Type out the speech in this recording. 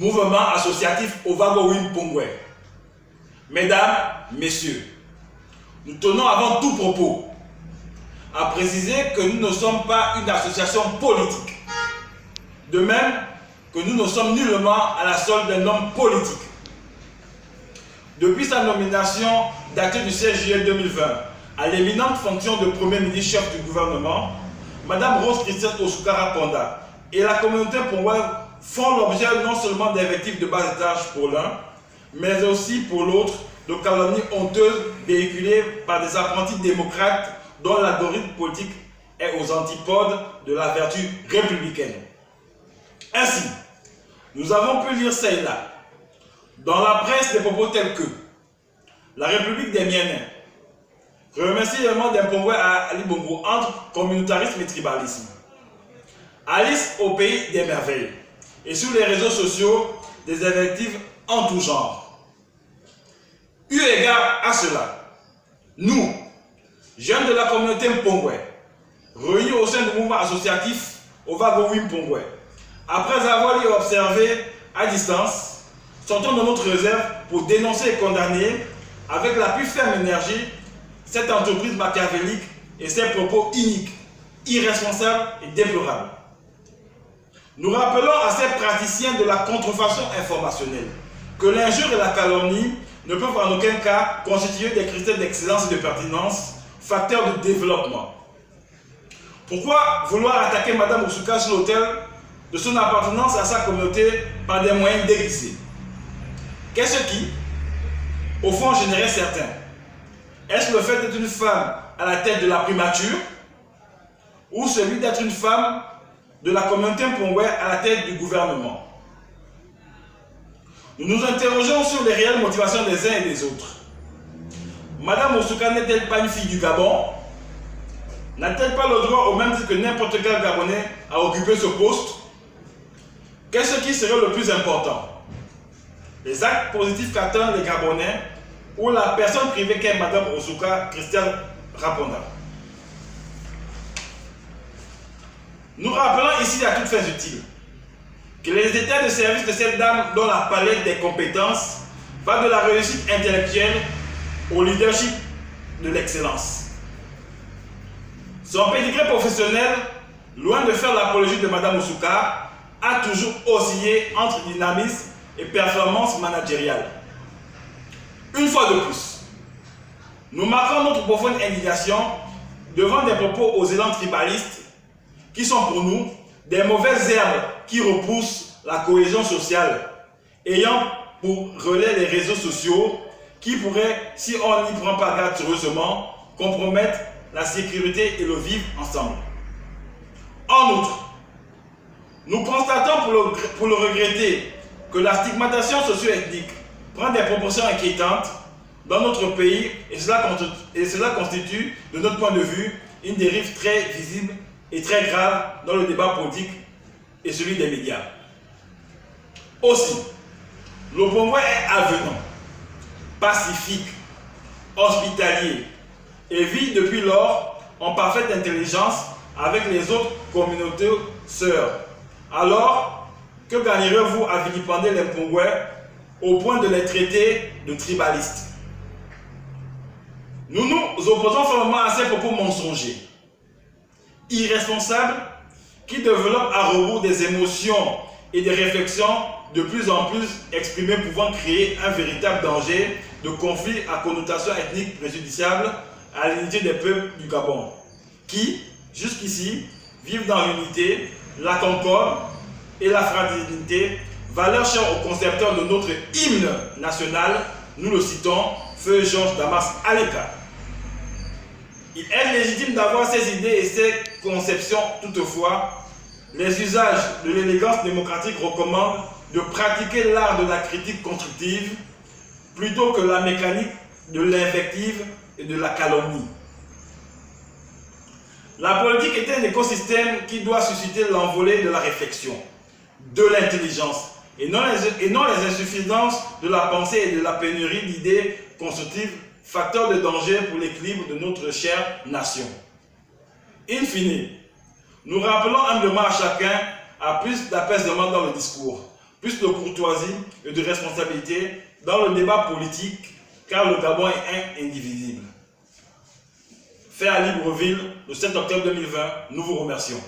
mouvement associatif Ovagowin Pongwe. Mesdames, Messieurs, nous tenons avant tout propos à préciser que nous ne sommes pas une association politique. De même que nous ne sommes nullement à la solde d'un homme politique. Depuis sa nomination datée du 16 juillet 2020 à l'éminente fonction de Premier ministre chef du gouvernement, Mme Rose Christiane Osuka Raponda et la communauté Pongwe font l'objet non seulement d'invectives de bas étage pour l'un, mais aussi pour l'autre de calomnies honteuses véhiculées par des apprentis démocrates dont l'algorithme politique est aux antipodes de la vertu républicaine. Ainsi, nous avons pu lire ça et là, dans la presse, des propos tels que la République des Mienins remercie également d'un Pongwe à Ali Bongo entre communautarisme et tribalisme. Alice au pays des merveilles et sur les réseaux sociaux des invectives en tout genre. Eu égard à cela, nous, jeunes de la communauté Mpongwe, réunis au sein du mouvement associatif Ovagowin Pongwe, après avoir observé à distance, sortons de notre réserve pour dénoncer et condamner avec la plus ferme énergie cette entreprise machiavélique et ses propos iniques, irresponsables et déplorables. Nous rappelons à ces praticiens de la contrefaçon informationnelle que l'injure et la calomnie ne peuvent en aucun cas constituer des critères d'excellence et de pertinence, facteurs de développement. Pourquoi vouloir attaquer Mme Osuka sur l'autel de son appartenance à sa communauté par des moyens déguisés? Qu'est-ce qui, au fond, générait certains? Est-ce le fait d'être une femme à la tête de la primature ou celui d'être une femme de la communauté Mpongwe à la tête du gouvernement? Nous nous interrogeons sur les réelles motivations des uns et des autres. Madame Osuka n'est-elle pas une fille du Gabon? N'a-t-elle pas le droit, au même titre que n'importe quel Gabonais, à occuper ce poste? Qu'est-ce qui serait le plus important? Les actes positifs qu'attendent les Gabonais ou la personne privée qu'est Mme Osuka Christiane Raponda? Nous rappelons ici à toutes fins utiles que les états de service de cette dame dont la palette des compétences va de la réussite intellectuelle au leadership de l'excellence. Son pédigré professionnel, loin de faire l'apologie de Mme Osuka, a toujours oscillé entre dynamisme et performance managériale. Une fois de plus, nous marquons notre profonde indignation devant des propos aux élans tribalistes qui sont pour nous des mauvaises herbes qui repoussent la cohésion sociale, ayant pour relais les réseaux sociaux qui pourraient, si on n'y prend pas garde sérieusement, compromettre la sécurité et le vivre ensemble. En outre, nous constatons pour le regretter que la stigmatisation socio-ethnique prend des proportions inquiétantes dans notre pays et cela constitue, de notre point de vue, une dérive très visible et très grave dans le débat politique et celui des médias. Aussi, le Pongwe est avenant, pacifique, hospitalier et vit depuis lors en parfaite intelligence avec les autres communautés sœurs. Alors, que gagnerez-vous à vilipender les Pongwe au point de les traiter de tribalistes? Nous nous opposons fermement à ces propos mensongers, irresponsables, qui développent à rebours des émotions et des réflexions de plus en plus exprimées pouvant créer un véritable danger de conflit à connotation ethnique préjudiciable à l'unité des peuples du Gabon, qui, jusqu'ici, vivent dans l'unité, la concorde et la fraternité, valeurs chères aux concepteurs de notre hymne national, nous le citons, Feu Georges Damas Aleka. Il est légitime d'avoir ces idées et ces conceptions, toutefois, les usages de l'élégance démocratique recommandent de pratiquer l'art de la critique constructive plutôt que la mécanique de l'invective et de la calomnie. La politique est un écosystème qui doit susciter l'envolée de la réflexion, de l'intelligence, et non les insuffisances de la pensée et de la pénurie d'idées constructives, facteurs de danger pour l'équilibre de notre chère nation. In fine, nous rappelons humblement à chacun à plus d'apaisement dans le discours, plus de courtoisie et de responsabilité dans le débat politique, car le Gabon est indivisible. Fait à Libreville, le 7 octobre 2020, nous vous remercions.